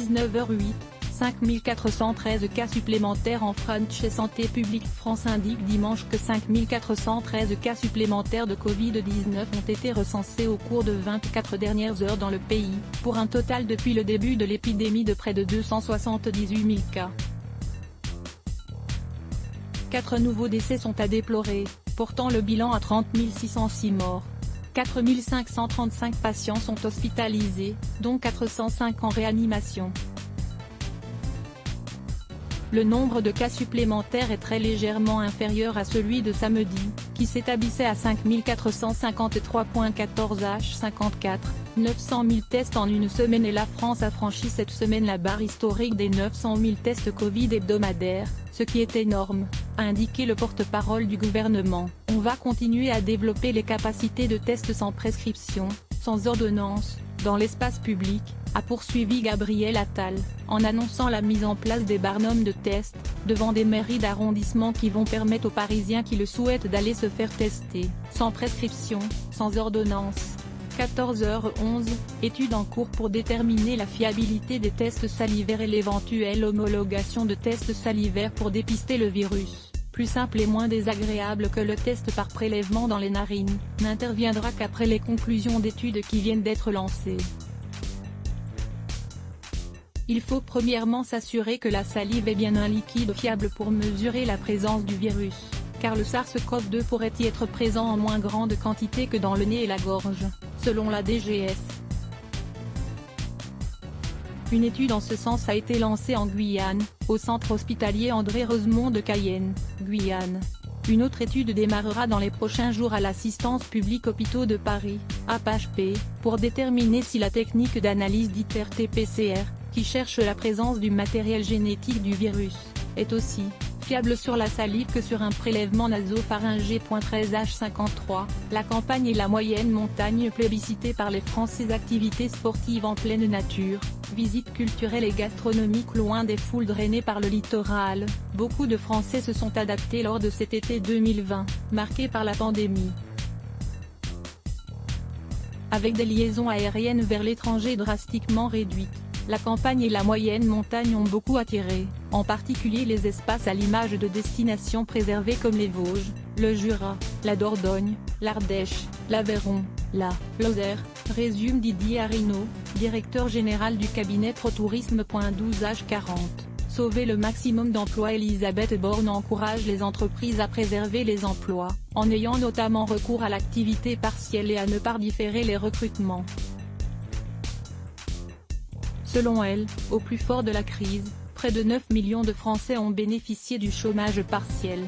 19h08, 5413 cas supplémentaires en France. Santé publique France indique dimanche que 5413 cas supplémentaires de Covid-19 ont été recensés au cours de 24 dernières heures dans le pays, pour un total depuis le début de l'épidémie de près de 278 000 cas. 4 nouveaux décès sont à déplorer, portant le bilan à 30 606 morts. 4 535 patients sont hospitalisés, dont 405 en réanimation. Le nombre de cas supplémentaires est très légèrement inférieur à celui de samedi, qui s'établissait à 5 453,14 H54, 900 000 tests en une semaine et la France a franchi cette semaine la barre historique des 900 000 tests Covid hebdomadaires, ce qui est énorme, a indiqué le porte-parole du gouvernement. On va continuer à développer les capacités de tests sans prescription, sans ordonnance, dans l'espace public, a poursuivi Gabriel Attal, en annonçant la mise en place des barnums de tests, devant des mairies d'arrondissement qui vont permettre aux Parisiens qui le souhaitent d'aller se faire tester, sans prescription, sans ordonnance. 14h11, étude en cours pour déterminer la fiabilité des tests salivaires et l'éventuelle homologation de tests salivaires pour dépister le virus, plus simple et moins désagréable que le test par prélèvement dans les narines, n'interviendra qu'après les conclusions d'études qui viennent d'être lancées. Il faut premièrement s'assurer que la salive est bien un liquide fiable pour mesurer la présence du virus, car le SARS-CoV-2 pourrait y être présent en moins grande quantité que dans le nez et la gorge, selon la DGS. Une étude en ce sens a été lancée en Guyane, au centre hospitalier André Rosemont de Cayenne, Guyane. Une autre étude démarrera dans les prochains jours à l'Assistance publique Hôpitaux de Paris, APHP, pour déterminer si la technique d'analyse dite RT-PCR, qui cherche la présence du matériel génétique du virus, est aussi fiable sur la salive que sur un prélèvement nasopharyngé. 13 H53, la campagne et la moyenne montagne plébiscitée par les Français. Activités sportives en pleine nature, visites culturelles et gastronomiques loin des foules drainées par le littoral, beaucoup de Français se sont adaptés lors de cet été 2020, marqué par la pandémie. Avec des liaisons aériennes vers l'étranger drastiquement réduites, la campagne et la moyenne montagne ont beaucoup attiré, en particulier les espaces à l'image de destinations préservées comme les Vosges, le Jura, la Dordogne, l'Ardèche, l'Aveyron, la Lozère, résume Didier Arinaud, directeur général du cabinet ProTourisme. 12 H40. Sauver le maximum d'emplois. Elisabeth Borne encourage les entreprises à préserver les emplois, en ayant notamment recours à l'activité partielle et à ne pas différer les recrutements. Selon elle, au plus fort de la crise, près de 9 millions de Français ont bénéficié du chômage partiel.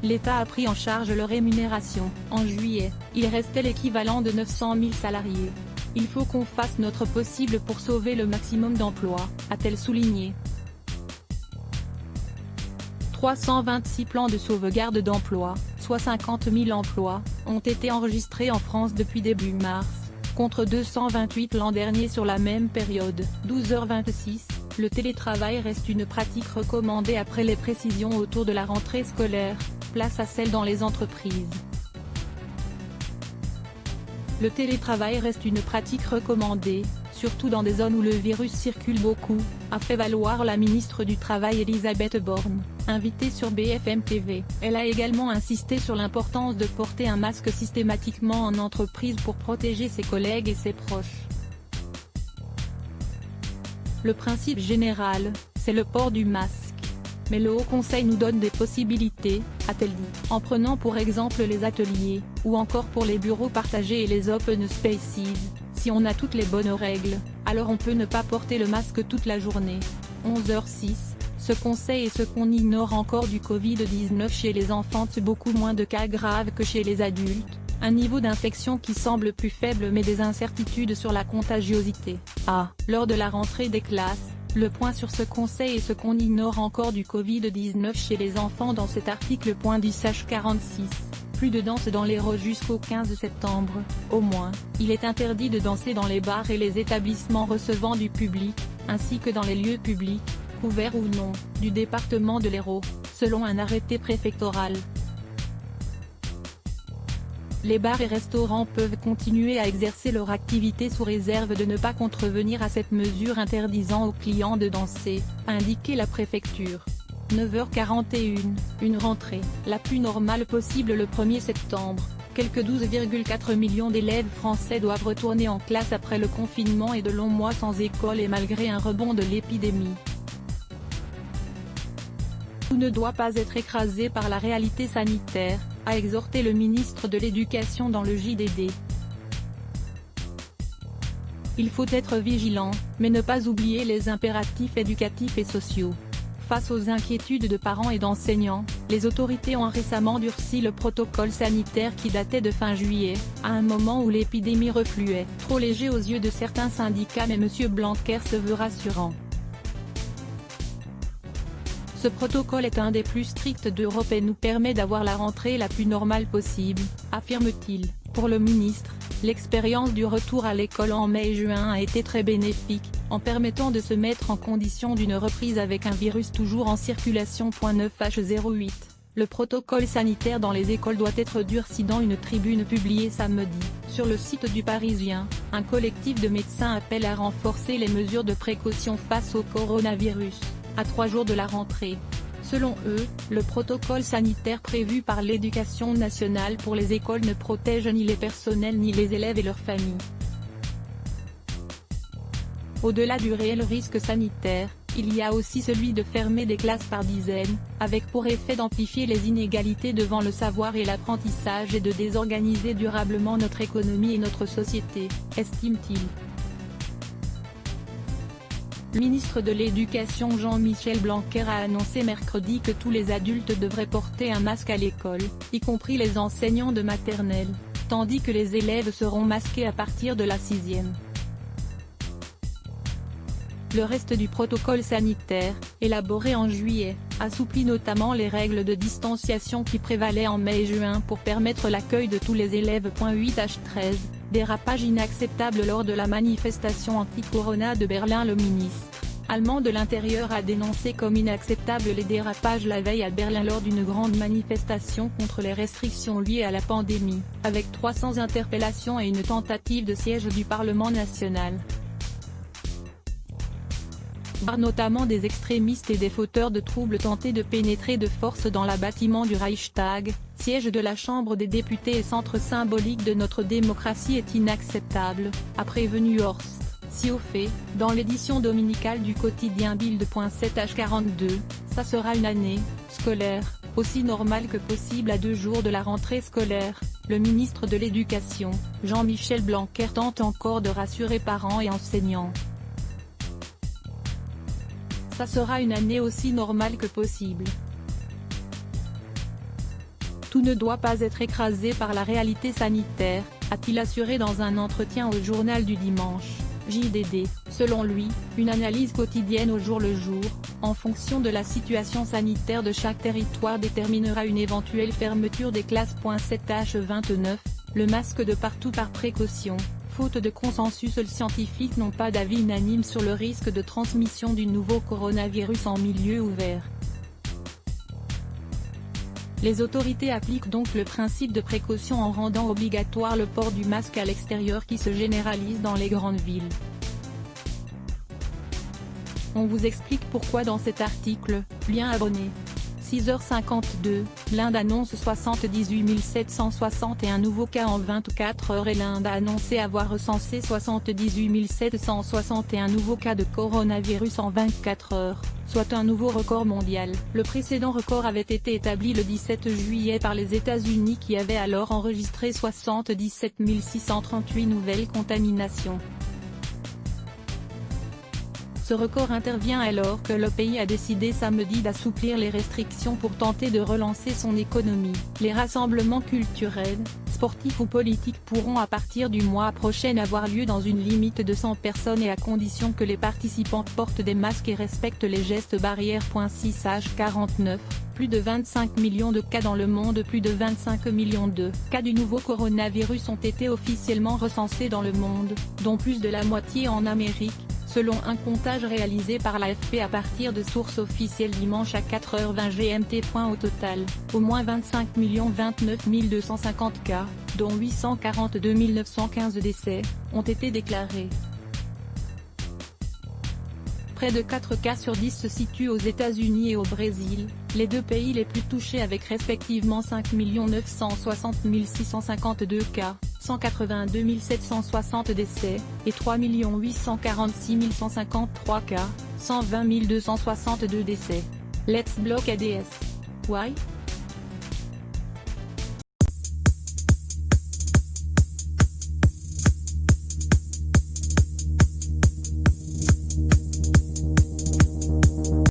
L'État a pris en charge leur rémunération. En juillet, il restait l'équivalent de 900 000 salariés. Il faut qu'on fasse notre possible pour sauver le maximum d'emplois, a-t-elle souligné. 326 plans de sauvegarde d'emplois, soit 50 000 emplois, ont été enregistrés en France depuis début mars, contre 228 l'an dernier sur la même période. 12h26, le télétravail reste une pratique recommandée après les précisions autour de la rentrée scolaire, place à celle dans les entreprises. Le télétravail reste une pratique recommandée, surtout dans des zones où le virus circule beaucoup, a fait valoir la ministre du Travail Elisabeth Borne, invitée sur BFM TV. Elle a également insisté sur l'importance de porter un masque systématiquement en entreprise pour protéger ses collègues et ses proches. Le principe général, c'est le port du masque. Mais le Haut Conseil nous donne des possibilités, a-t-elle dit, en prenant pour exemple les ateliers, ou encore pour les bureaux partagés et les open spaces. Si on a toutes les bonnes règles, alors on peut ne pas porter le masque toute la journée. 11h06, ce conseil est ce qu'on ignore encore du Covid-19 chez les enfants. Beaucoup moins de cas graves que chez les adultes, un niveau d'infection qui semble plus faible mais des incertitudes sur la contagiosité. Lors de la rentrée des classes, le point sur ce conseil et ce qu'on ignore encore du Covid-19 chez les enfants dans cet article. 10 H46. Plus de danse dans l'Hérault jusqu'au 15 septembre, au moins. Il est interdit de danser dans les bars et les établissements recevant du public, ainsi que dans les lieux publics, couverts ou non, du département de l'Hérault, selon un arrêté préfectoral. les bars et restaurants peuvent continuer à exercer leur activité sous réserve de ne pas contrevenir à cette mesure interdisant aux clients de danser, a indiqué la préfecture. 9h41, une rentrée, la plus normale possible le 1er septembre. Quelques 12,4 millions d'élèves français doivent retourner en classe après le confinement et de longs mois sans école et malgré un rebond de l'épidémie. Tout ne doit pas être écrasé par la réalité sanitaire, a exhorté le ministre de l'Éducation dans le JDD. Il faut être vigilant, mais ne pas oublier les impératifs éducatifs et sociaux. Face aux inquiétudes de parents et d'enseignants, les autorités ont récemment durci le protocole sanitaire qui datait de fin juillet, à un moment où l'épidémie refluait. Trop léger aux yeux de certains syndicats, mais M. Blanquer se veut rassurant. Ce protocole est un des plus stricts d'Europe et nous permet d'avoir la rentrée la plus normale possible, affirme-t-il. Pour le ministre, l'expérience du retour à l'école en mai et juin a été très bénéfique, en permettant de se mettre en condition d'une reprise avec un virus toujours en circulation. 9H08. Le protocole sanitaire dans les écoles doit être durci. Dans une tribune publiée samedi, sur le site du Parisien, un collectif de médecins appelle à renforcer les mesures de précaution face au coronavirus, à 3 jours de la rentrée. Selon eux, le protocole sanitaire prévu par l'Éducation nationale pour les écoles ne protège ni les personnels ni les élèves et leurs familles. Au-delà du réel risque sanitaire, il y a aussi celui de fermer des classes par dizaines, avec pour effet d'amplifier les inégalités devant le savoir et l'apprentissage et de désorganiser durablement notre économie et notre société, estime-t-il. Le ministre de l'Éducation Jean-Michel Blanquer a annoncé mercredi que tous les adultes devraient porter un masque à l'école, y compris les enseignants de maternelle, tandis que les élèves seront masqués à partir de la 6e. Le reste du protocole sanitaire, élaboré en juillet, assouplit notamment les règles de distanciation qui prévalaient en mai et juin pour permettre l'accueil de tous les élèves. 8H13, dérapage inacceptable lors de la manifestation anti-corona de Berlin. Le ministre allemand de l'Intérieur a dénoncé comme inacceptable les dérapages la veille à Berlin lors d'une grande manifestation contre les restrictions liées à la pandémie, avec 300 interpellations et une tentative de siège du Parlement national. Notamment des extrémistes et des fauteurs de troubles tentés de pénétrer de force dans le bâtiment du Reichstag, siège de la Chambre des députés et centre symbolique de notre démocratie est inacceptable, a prévenu Horst Seehofer, dans l'édition dominicale du quotidien Bild. 7H42, ça sera une année scolaire aussi normale que possible à 2 jours de la rentrée scolaire. Le ministre de l'Éducation, Jean-Michel Blanquer, tente encore de rassurer parents et enseignants. Ça sera une année aussi normale que possible. Tout ne doit pas être écrasé par la réalité sanitaire, a-t-il assuré dans un entretien au journal du dimanche, JDD. Selon lui, une analyse quotidienne au jour le jour, en fonction de la situation sanitaire de chaque territoire déterminera une éventuelle fermeture des classes. 7H29, le masque de partout par précaution. Faute de consensus, les scientifiques n'ont pas d'avis unanime sur le risque de transmission du nouveau coronavirus en milieu ouvert. Les autorités appliquent donc le principe de précaution en rendant obligatoire le port du masque à l'extérieur qui se généralise dans les grandes villes. On vous explique pourquoi dans cet article, lien abonné. 6h52, l'Inde annonce 78 761 nouveaux cas en 24 heures et l'Inde a annoncé avoir recensé 78 761 nouveaux cas de coronavirus en 24 heures, soit un nouveau record mondial. Le précédent record avait été établi le 17 juillet par les États-Unis qui avaient alors enregistré 77 638 nouvelles contaminations. Ce record intervient alors que le pays a décidé samedi d'assouplir les restrictions pour tenter de relancer son économie. Les rassemblements culturels, sportifs ou politiques pourront à partir du mois prochain avoir lieu dans une limite de 100 personnes et à condition que les participants portent des masques et respectent les gestes barrières. 6H49, plus de 25 millions de cas dans le monde. Plus de 25 millions de cas du nouveau coronavirus ont été officiellement recensés dans le monde, dont plus de la moitié en Amérique, selon un comptage réalisé par l'AFP à partir de sources officielles dimanche à 4h20 GMT. Au total, au moins 25 029 250 cas, dont 842 915 décès, ont été déclarés. Près de 4 cas sur 10 se situent aux États-Unis et au Brésil, les deux pays les plus touchés avec respectivement 5 960 652 cas, 182 760 décès, et 3 846 153 cas, 120 262 décès. Let's block ADS. Why?